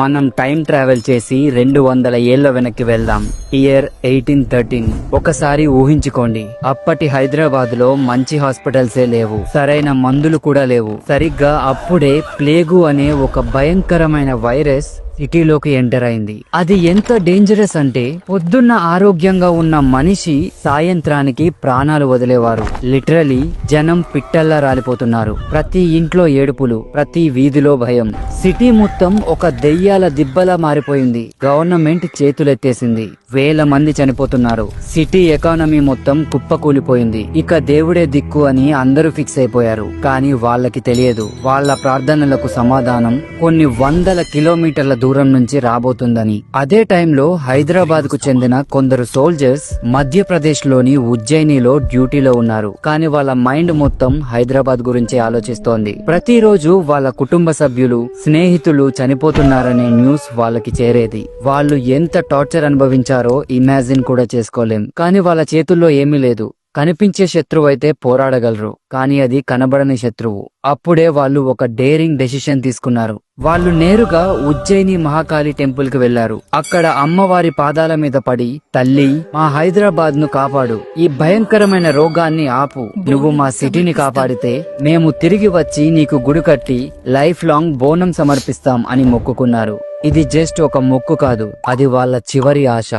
మనం time travel చేసి 200 ఏళ్ల వెనక్కి వెళ్దాం. ఇయర్ 1813. ఒకసారి ఊహించుకోండి, అప్పటి హైదరాబాద్ లో మంచి హాస్పిటల్సే లేవు, సరైన మందులు కూడా లేవు. సరిగ్గా అప్పుడే ప్లేగు అనే ఒక భయంకరమైన వైరస్ సిటీలోకి ఎంటర్ అయింది. అది ఎంత డేంజరస్ అంటే పొద్దున్న ఆరోగ్యంగా ఉన్న మనిషి సాయంత్రానికి ప్రాణాలు వదిలేవారు. లిటరలీ జనం పిట్టల్లా రాలిపోతున్నారు. ప్రతి ఇంట్లో ఏడుపులు, ప్రతి వీధిలో భయం. సిటీ మొత్తం ఒక దెయ్యాల దిబ్బలా మారిపోయింది. గవర్నమెంట్ చేతులెత్తేసింది. వేల మంది చనిపోతున్నారు. సిటీ ఎకానమీ మొత్తం కుప్పకూలిపోయింది. ఇక దేవుడే దిక్కు అని అందరూ ఫిక్స్ అయిపోయారు. కానీ వాళ్ళకి తెలియదు, వాళ్ళ ప్రార్థనలకు సమాధానం కొన్ని వందల కిలోమీటర్ల దూరం నుంచి రాబోతుందని. అదే టైంలో హైదరాబాద్ కు చెందిన కొందరు సోల్జర్స్ మధ్యప్రదేశ్ లోని ఉజ్జయినిలో డ్యూటీలో ఉన్నారు. కానీ వాళ్ళ మైండ్ మొత్తం హైదరాబాద్ గురించి ఆలోచిస్తోంది. ప్రతిరోజు వాళ్ళ కుటుంబ సభ్యులు, స్నేహితులు చనిపోతున్నారనే న్యూస్ వాళ్ళకి చేరేది. వాళ్ళు ఎంత టార్చర్ అనుభవించారో ఇమాజిన్ కూడా చేసుకోలేం. కానీ వాళ్ళ చేతుల్లో ఏమీ లేదు. కనిపించే శత్రువు అయితే పోరాడగలరు, కానీ అది కనబడని శత్రువు. అప్పుడే వాళ్ళు ఒక డేరింగ్ డెసిషన్ తీసుకున్నారు. వాళ్ళు నేరుగా ఉజ్జయిని మహాకాళి టెంపుల్ కి వెళ్లారు. అక్కడ అమ్మవారి పాదాల మీద పడి, తల్లి, మా హైదరాబాద్ ను కాపాడు, ఈ భయంకరమైన రోగాన్ని ఆపు, నువ్వు మా సిటీని కాపాడితే మేము తిరిగి వచ్చి నీకు గుడి కట్టి లైఫ్ లాంగ్ బోనం సమర్పిస్తాం అని మొక్కుకున్నారు. ఇది జస్ట్ ఒక మొక్కు కాదు, అది వాళ్ళ చివరి ఆశ.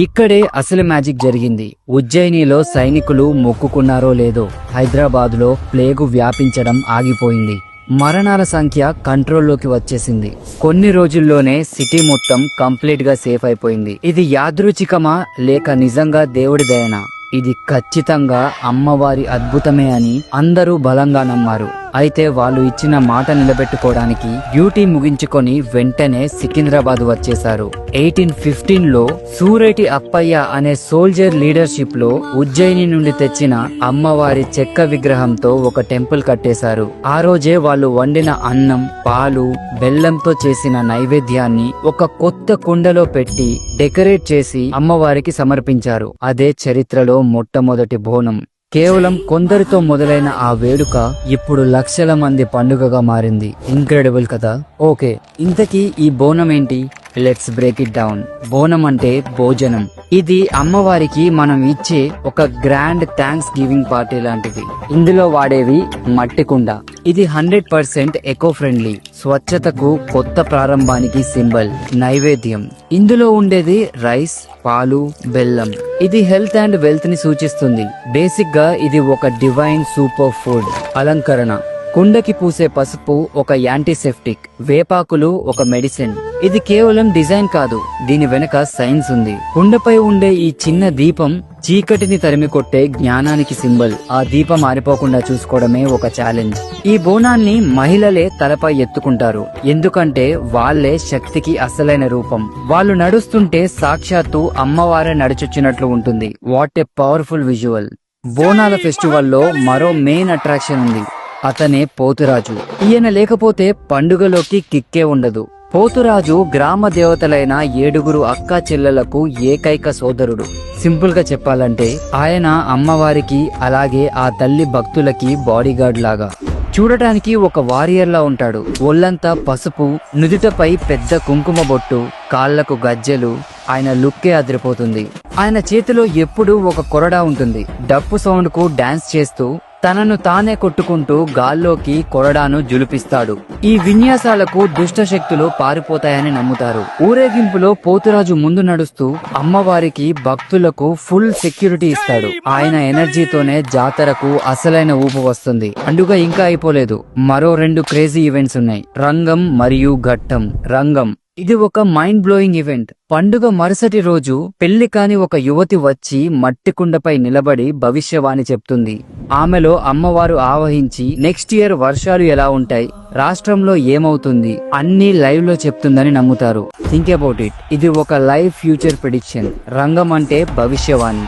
ఇక్కడే అసలు మ్యాజిక్ జరిగింది. ఉజ్జయినిలో సైనికులు మొక్కుకున్నారో లేదో, హైదరాబాద్ లో ప్లేగు వ్యాపించడం ఆగిపోయింది. మరణాల సంఖ్య కంట్రోల్లోకి వచ్చేసింది. కొన్ని రోజుల్లోనే సిటీ మొత్తం కంప్లీట్ గా సేఫ్ అయిపోయింది. ఇది యాదృచ్ఛికమా లేక నిజంగా దేవుడి దయనా? ఇది ఖచ్చితంగా అమ్మవారి అద్భుతమే అని అందరూ బలంగా నమ్మారు. అయితే వాళ్ళు ఇచ్చిన మాట నిలబెట్టుకోవడానికి డ్యూటీ ముగించుకొని వెంటనే సికింద్రాబాద్ వచ్చేశారు. 1815లో సూరేటి అప్పయ్య అనే సోల్జర్ లీడర్షిప్ లో ఉజ్జయిని నుండి తెచ్చిన అమ్మవారి చెక్క విగ్రహంతో ఒక టెంపుల్ కట్టేశారు. ఆ రోజే వాళ్ళు వండిన అన్నం, పాలు, బెల్లంతో చేసిన నైవేద్యాన్ని ఒక కొత్త కుండలో పెట్టి డెకరేట్ చేసి అమ్మవారికి సమర్పించారు. అదే చరిత్రలో మొట్టమొదటి బోనం. కేవలం కొందరితో మొదలైన ఆ వేడుక ఇప్పుడు లక్షల మంది పండుగగా మారింది. ఇంక్రెడిబుల్ కదా? ఓకే, ఇంతకీ ఈ బోనం ఏంటి? Let's break it down. బోనం అంటే భోజనం. ఇది అమ్మవారికి మనం ఇచ్చే ఒక గ్రాండ్ థ్యాంక్స్ గివింగ్ పార్టీ లాంటిది. ఇందులో వాడేవి మట్టి కుండ. ఇది 100% ఎకో ఫ్రెండ్లీ, స్వచ్ఛతకు, కొత్త ప్రారంభానికి సింబల్. నైవేద్యం, ఇందులో ఉండేది రైస్, పాలు, బెల్లం. ఇది హెల్త్ అండ్ వెల్త్ ని సూచిస్తుంది. బేసిక్ గా ఇది ఒక డివైన్ సూపర్ ఫుడ్. అలంకరణ, కుండకి పూసే పసుపు ఒక యాంటీసెప్టిక్, వేపాకులు ఒక మెడిసిన్. ఇది కేవలం డిజైన్ కాదు, దీని వెనక సైన్స్ ఉంది. కుండపై ఉండే ఈ చిన్న దీపం చీకటిని తరిమి కొట్టే జ్ఞానానికి సింబల్. ఆ దీపం ఆరిపోకుండా చూసుకోవడమే ఒక ఛాలెంజ్. ఈ బోనాన్ని మహిళలే తలపై ఎత్తుకుంటారు, ఎందుకంటే వాళ్లే శక్తికి అసలైన రూపం. వాళ్ళు నడుస్తుంటే సాక్షాత్తు అమ్మవారే నడిచొచ్చినట్లు ఉంటుంది. What a powerful visual. బోనాల ఫెస్టివల్లో మరో మెయిన్ అట్రాక్షన్ ఉంది. అతనే పోతురాజు. ఈయన లేకపోతే పండుగలోకి కిక్కే ఉండదు. పోతురాజు గ్రామ దేవతలైన 7 అక్కా చెల్లెలకు ఏకైక సోదరుడు. సింపుల్ గా చెప్పాలంటే ఆయన అమ్మవారికి అలాగే ఆ తల్లి భక్తులకి బాడీగార్డ్ లాగా. చూడటానికి ఒక వారియర్ లా ఉంటాడు. ఒళ్ళంతా పసుపు, నుదుటపై పెద్ద కుంకుమ బొట్టు, కాళ్లకు గజ్జెలు. ఆయన లుక్కే అదిరిపోతుంది. ఆయన చేతిలో ఎప్పుడూ ఒక కొరడా ఉంటుంది. డప్పు సౌండ్ కు డాన్స్ చేస్తూ తనను తానే కొట్టుకుంటూ గాల్లోకి కొరడాను జులిపిస్తాడు. ఈ విన్యాసాలకు దుష్ట శక్తులు పారిపోతాయని నమ్ముతారు. ఊరేగింపులో పోతురాజు ముందు నడుస్తూ అమ్మవారికి, భక్తులకు ఫుల్ సెక్యూరిటీ ఇస్తాడు. ఆయన ఎనర్జీతోనే జాతరకు అసలైన ఊపు వస్తుంది. పండుగ ఇంకా అయిపోలేదు. మరో 2 క్రేజీ ఈవెంట్స్ ఉన్నాయి, రంగం మరియు ఘట్టం. రంగం, ఇది ఒక మైండ్ బ్లోయింగ్ ఈవెంట్. పండుగ మరుసటి రోజు పెళ్లి కాని ఒక యువతి వచ్చి మట్టి కుండపై నిలబడి భవిష్యవాణి చెప్తుంది. ఆమెలో అమ్మవారు ఆవహించి నెక్స్ట్ ఇయర్ వర్షాలు ఎలా ఉంటాయి, రాష్ట్రంలో ఏమవుతుంది అన్ని లైవ్ లో చెప్తుందని నమ్ముతారు. Think about it. ఇది ఒక లైవ్ ఫ్యూచర్ ప్రిడిక్షన్. రంగం అంటే భవిష్యవాణి.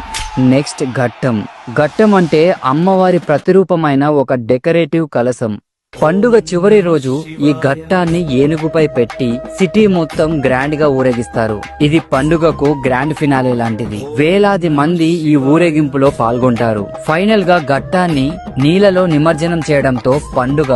నెక్స్ట్ ఘట్టం. ఘట్టం అంటే అమ్మవారి ప్రతిరూపమైన ఒక డెకరేటివ్ కలశం. పండుగ చివరి రోజు ఈ ఘట్టాన్ని ఏనుగుపై పెట్టి సిటీ మొత్తం గ్రాండ్ గా ఊరేగిస్తారు. ఇది పండుగకు గ్రాండ్ ఫినాలే లాంటిది. వేలాది మంది ఈ ఊరేగింపులో పాల్గొంటారు. ఫైనల్ గా ఘట్టాన్ని నీళ్లలో నిమజ్జనం చేయడంతో పండుగ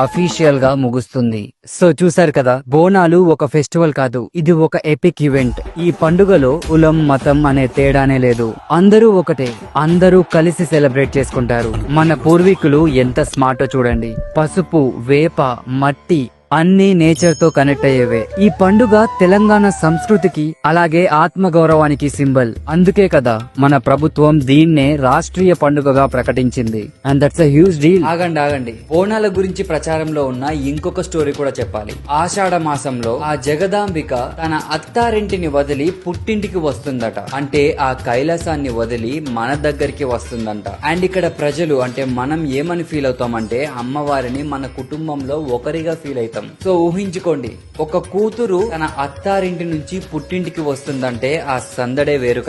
అఫీషియల్ గా ముగుస్తుంది. సో చూసారు కదా, బోనాలు ఒక ఫెస్టివల్ కాదు, ఇది ఒక ఎపిక్ ఈవెంట్. ఈ పండుగలో కులం మతం అనే తేడానే లేదు, అందరూ ఒకటే, అందరూ కలిసి సెలబ్రేట్ చేసుకుంటారు. మన పూర్వీకులు ఎంత స్మార్టో చూడండి, పసుపు, వేప, మట్టి అన్ని నేచర్ తో కనెక్ట్ అయ్యేవే. ఈ పండుగ తెలంగాణ సంస్కృతికి అలాగే ఆత్మగౌరవానికి సింబల్. అందుకే కదా మన ప్రభుత్వం దీన్నే రాష్ట్రీయ పండుగగా ప్రకటించింది. And that's a huge deal. ఆగండి, బోనాల గురించి ప్రచారంలో ఉన్న ఇంకొక స్టోరీ కూడా చెప్పాలి. ఆషాఢ మాసంలో ఆ జగదాంబిక తన అత్తారింటిని వదిలి పుట్టింటికి వస్తుందట. అంటే ఆ కైలాసాన్ని వదిలి మన దగ్గరికి వస్తుందంట. అండ్ ఇక్కడ ప్రజలు అంటే మనం ఏమని ఫీల్ అవుతామంటే అమ్మవారిని మన కుటుంబంలో ఒకరిగా ఫీల్ అవుతాం. సో ఊహించుకోండి, ఒక కూతురు తన అత్తారింటి నుంచి పుట్టింటికి వస్తుందంటే ఆ సందడే వేరు.